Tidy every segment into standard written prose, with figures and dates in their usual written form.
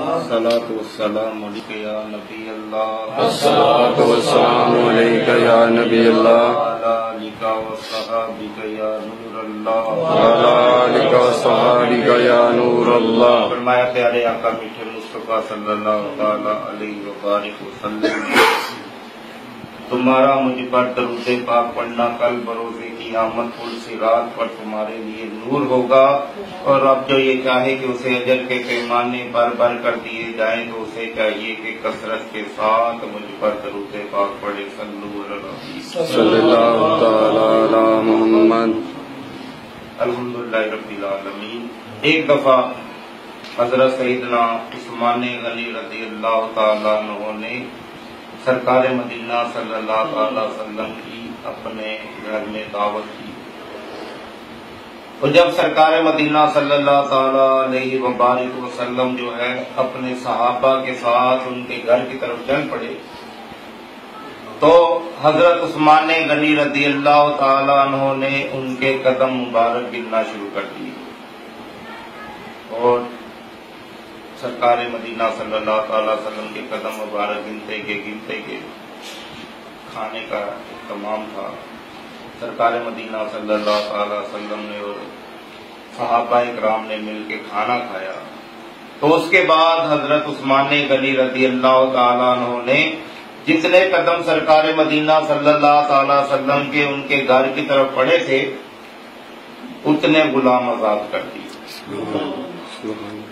الصلاۃ والسلام علیک یا نبی اللہ، الصلاۃ والسلام علیک یا نبی اللہ، وعلی آلک وصحابک یا نور اللہ، وعلی آلک وصحابک یا نور اللہ۔ فرمایا پیارے آقا میٹھے مصطفیٰ صلی اللہ تعالی علیہ وبارک وسلم، تمہارا مجھ پر درود پاک پڑھنا کل بروز قیامت پل صراط پر تمہارے لیے نور ہوگا، اور اب جو یہ چاہے کہ اسے اجر کے پیمانے بر بر کر دیے جائیں تو اسے چاہیے کہ کثرت کے ساتھ مجھ پر درود پاک پڑھے۔ صلو علی النبی صلی اللہ تعالی علی محمد۔ الحمدللہ رب العالمین۔ ایک دفعہ حضرت سیدنا عثمان غنی رضی اللہ تعالیٰ عنہ نے سرکار مدینہ صلی اللہ تعالی وسلم کی اپنے گھر میں دعوت کی، اور جب سرکار مدینہ صلی اللہ تعالی علیہ وبارک وسلم جو ہے اپنے صحابہ کے ساتھ ان کے گھر کی طرف چل پڑے تو حضرت عثمان غنی رضی اللہ تعالی عنہ نے ان کے قدم مبارک گننا شروع کر دیے، اور سرکار مدینہ صلی اللہ تعالی وسلم کے قدم مبارک گنتے کے کھانے کا اہتمام تھا۔ سرکار مدینہ صلی اللہ تعالی وسلم نے اور صحابہ اکرام نے مل کے کھانا کھایا، تو اس کے بعد حضرت عثمان غنی رضی اللہ تعالی عنہ نے جتنے قدم سرکار مدینہ صلی اللہ تعالی وسلم کے ان کے گھر کی طرف پڑے تھے اتنے غلام آزاد کر دیے۔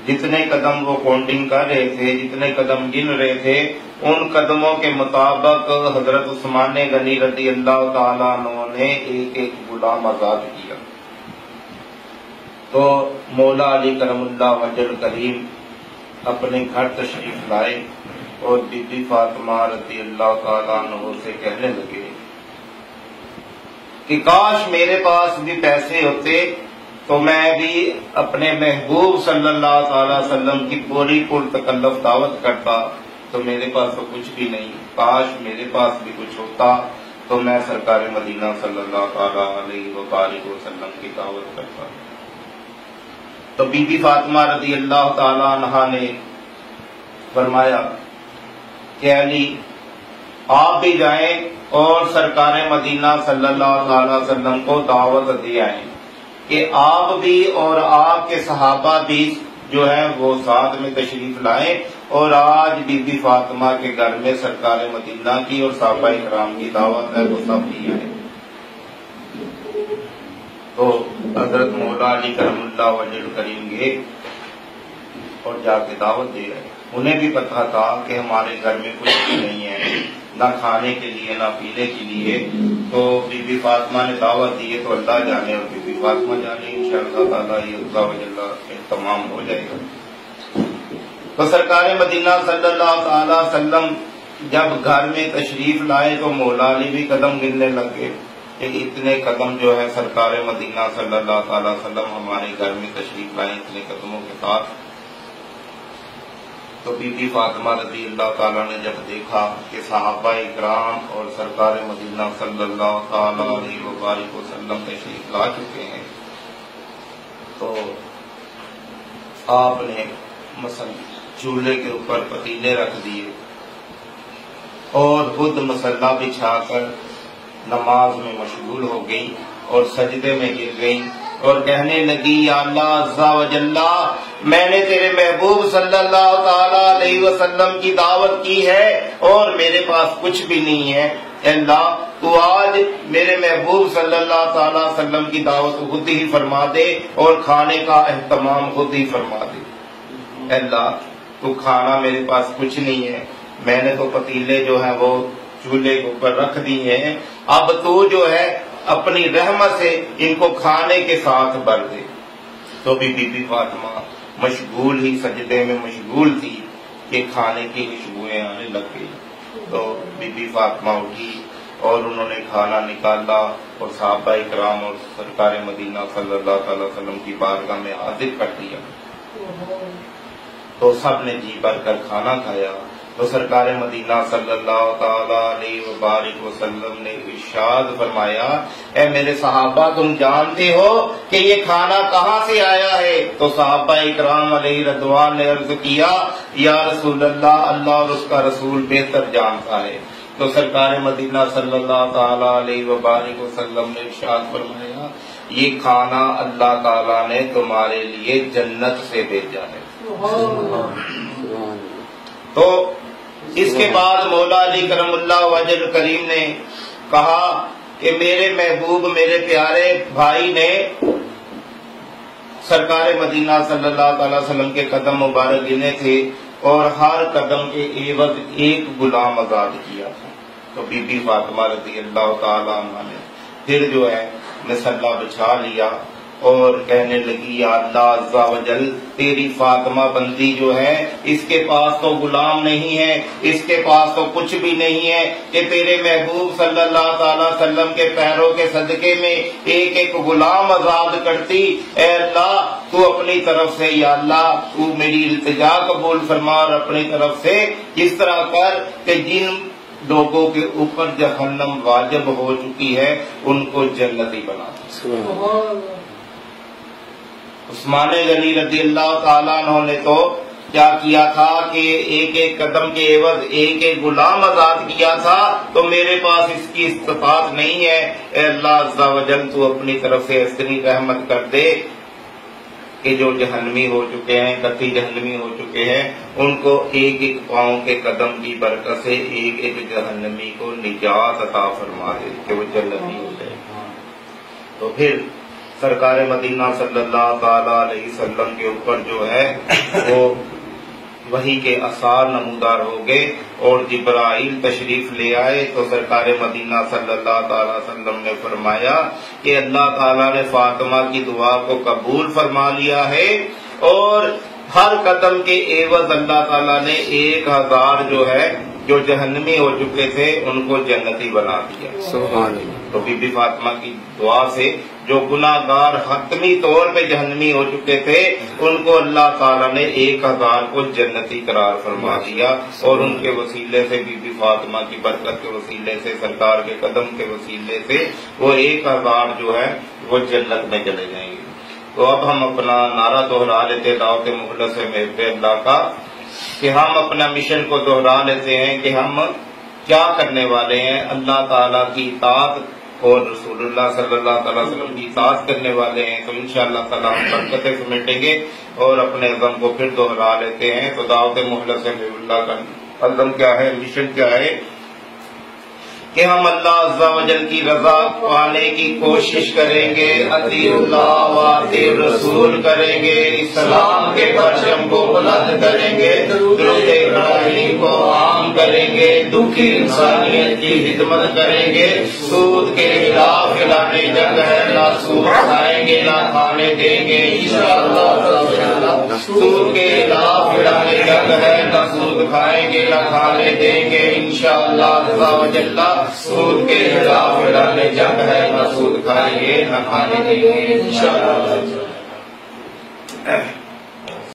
جتنے قدم وہ کاؤنٹنگ کر رہے تھے، جتنے قدم گن رہے تھے، ان قدموں کے مطابق حضرت عثمان غنی رضی اللہ تعالیٰ عنہ نے ایک ایک غلام آزاد کیا۔ تو مولا علی کرم اللہ وجہ الکریم اپنے گھر تشریف لائے اور بی بی فاطمہ رضی اللہ تعالیٰ عنہ سے کہنے لگے کہ کاش میرے پاس بھی پیسے ہوتے تو میں بھی اپنے محبوب صلی اللہ تعالی وسلم کی پوری پرتکلف دعوت کرتا، تو میرے پاس تو کچھ بھی نہیں، کاش میرے پاس بھی کچھ ہوتا تو میں سرکار مدینہ صلی اللہ تعالی علیہ وبارک وسلم کی دعوت کرتا۔ تو بی بی فاطمہ رضی اللہ تعالی عنہا نے فرمایا کہ علی آپ بھی جائیں اور سرکار مدینہ صلی اللہ تعالی وسلم کو دعوت دے آئیں کہ آپ بھی اور آپ کے صحابہ بھی جو ہے وہ ساتھ میں تشریف لائیں، اور آج بی بی فاطمہ کے گھر میں سرکار مدینہ کی اور صحابہ کرام کی دعوت ہے تو سب بھی آئیں۔ تو حضرت مولا علی کرم اللہ وجہ الکریم گئے اور جا کے دعوت دے رہے۔ انہیں بھی پتہ تھا کہ ہمارے گھر میں کچھ بھی نہیں ہے، نہ کھانے کے لیے نہ پینے کے لیے، تو بی بی فاطمہ نے دعوت دی ہے تو اللہ جانے اور بی بی فاطمہ جانے، انشاءاللہ تعالیٰ یہ اللہ وجل تمام ہو جائے گا۔ تو سرکار مدینہ صلی اللہ تعالی وسلم جب گھر میں تشریف لائے تو مولا علی بھی قدم گننے لگے کہ اتنے قدم جو ہے سرکار مدینہ صلی اللہ تعالی وسلم ہمارے گھر میں تشریف لائے اتنے قدموں کے ساتھ۔ تو بی بی فاطمہ رضی اللہ تعالیٰ نے جب دیکھا کہ صحابہ اکرام اور سرکار مدینہ صلی اللہ تعالیٰ علیہ وبارک وسلم تشریف لا چکے ہیں تو آپ نے مثلا چولہے کے اوپر پتیلے رکھ دیے اور خود مصلی بچھا کر نماز میں مشغول ہو گئی اور سجدے میں گر گئی اور کہنے لگی یا اللہ عز و جل، میں نے تیرے محبوب صلی اللہ تعالی علیہ وسلم کی دعوت کی ہے اور میرے پاس کچھ بھی نہیں ہے، اے اللہ تو آج میرے محبوب صلی اللہ تعالی وسلم کی دعوت خود ہی فرما دے اور کھانے کا اہتمام خود ہی فرما دے۔ اے اللہ تو کھانا میرے پاس کچھ نہیں ہے، میں نے تو پتیلے جو ہیں وہ چولہے کے اوپر رکھ دیے ہیں، اب تو جو ہے اپنی رحمت سے ان کو کھانے کے ساتھ بھر دے۔ تو بھی بی بی فاطمہ مشغول ہی سجدے میں مشغول تھی کہ کھانے کی خوشبوئیں آنے لگ گئی۔ تو بی بی فاطمہ اٹھی اور انہوں نے کھانا نکالا اور صحابہ اکرام اور سرکار مدینہ صلی اللہ تعالی وسلم کی بارگاہ میں حاضر کر دیا۔ تو سب نے جی بھر کر کھانا کھایا تو سرکار مدینہ صلی اللہ تعالی علیہ وبارک وسلم نے ارشاد فرمایا اے میرے صحابہ تم جانتے ہو کہ یہ کھانا کہاں سے آیا ہے؟ تو صحابہ اکرام علیہ رضوان نے عرض کیا یا رسول اللہ، اللہ اور اس کا رسول بہتر جانتا ہے۔ تو سرکار مدینہ صلی اللہ تعالی علیہ وبارک وسلم نے ارشاد فرمایا یہ کھانا اللہ تعالیٰ نے تمہارے لیے جنت سے بھیجا ہے۔ تو اس کے بعد مولا علی کرم اللہ وجہ کریم نے کہا کہ میرے محبوب میرے پیارے بھائی نے سرکار مدینہ صلی اللہ تعالی وسلم کے قدم مبارک گنے تھے اور ہر قدم کے عوض ایک غلام آزاد کیا تھا۔ تو بی بی فاطمہ رضی اللہ تعالی عنہ نے پھر جو ہے مصلا بچھا لیا اور کہنے لگی یا اللہ عز و جل تیری فاطمہ بندی جو ہے اس کے پاس تو غلام نہیں ہے، اس کے پاس تو کچھ بھی نہیں ہے کہ تیرے محبوب صلی اللہ تعالی وسلم کے پیروں کے صدقے میں ایک ایک غلام آزاد کرتی۔ اے اللہ تو اپنی طرف سے یا اللہ تو میری التجا قبول فرما اور اپنی طرف سے اس طرح کر کہ جن لوگوں کے اوپر جہنم واجب ہو چکی ہے ان کو جنتی بنا دے۔ عثمان غنی رضی اللہ تعالیٰ عنہ نے تو کیا کیا تھا کہ ایک ایک قدم کے عوض ایک ایک غلام آزاد کیا تھا۔ تو میرے پاس اس کی استطاعت نہیں ہے، اے اللہ عز و جل تو اپنی طرف سے اتنی رحمت کر دے کہ جو جہنمی ہو چکے ہیں، قطعی جہنمی ہو چکے ہیں، ان کو ایک ایک پاؤں کے قدم کی برکت سے ایک ایک جہنمی کو نجات عطا فرما دے کہ وہ جنتی ہو جائے۔ تو پھر سرکار مدینہ صلی اللہ تعالی علیہ وسلم کے اوپر جو ہے وہ وحی کے آثار نمودار ہو گئے اور جبرائیل تشریف لے آئے۔ تو سرکار مدینہ صلی اللہ تعالی وسلم نے فرمایا کہ اللہ تعالیٰ نے فاطمہ کی دعا کو قبول فرما لیا ہے اور ہر قدم کے عوض اللہ تعالیٰ نے 1000 جو ہے جو جہنمی ہو چکے تھے ان کو جنتی بنا دیا۔ سبحان اللہ۔ تو بی بی فاطمہ کی دعا سے جو گناہ گار حتمی طور پہ جہنمی ہو چکے تھے ان کو اللہ تعالیٰ نے 1000 کو جنتی قرار فرما دیا اور ان کے وسیلے سے بی بی فاطمہ کی برکت کے وسیلے سے سرکار کے قدم کے وسیلے سے وہ 1000 جو ہے وہ جنت میں چلے جائیں گے۔ تو اب ہم اپنا نعرہ دوہرا لیتے دعوت مخلص محب اللہ کا کہ ہم اپنا مشن کو دوہرا لیتے ہیں کہ ہم کیا کرنے والے ہیں، اللہ تعالیٰ کی اطاعت اور رسول اللہ صلی اللہ تعالی وسلم کی اطاعت کرنے والے ہیں۔ تو انشاءاللہ تعالیٰ ہم برکتیں سمیٹیں گے اور اپنے عزم کو پھر دوہرا لیتے ہیں۔ تو دعوت مخلص محب اللہ کا عزم کیا ہے، مشن کیا ہے کہ ہم اللہ عز و جل کی رضا پانے کی کوشش کریں گے، اطیع اللہ و اطیع رسول کریں گے، اسلام کے پرچم کو بلند کریں گے، درود ابراہیم کو عام کریں گے، دکھی انسانیت کی خدمت کریں گے، سود کے خلاف اعلان جنگ ہے، نہ سود کھائیں گے نہ کھانے دیں گے انشاءاللہ، سود کے خلاف اعلان جنگ ہے، نہ سود کھائیں گے نہ کھانے دیں گے انشاءاللہ عز و جل، سود کے خلاف اعلان جنگ ہے، نہ سود کھائیں گے نہ کھانے دیں گے انشاءاللہ۔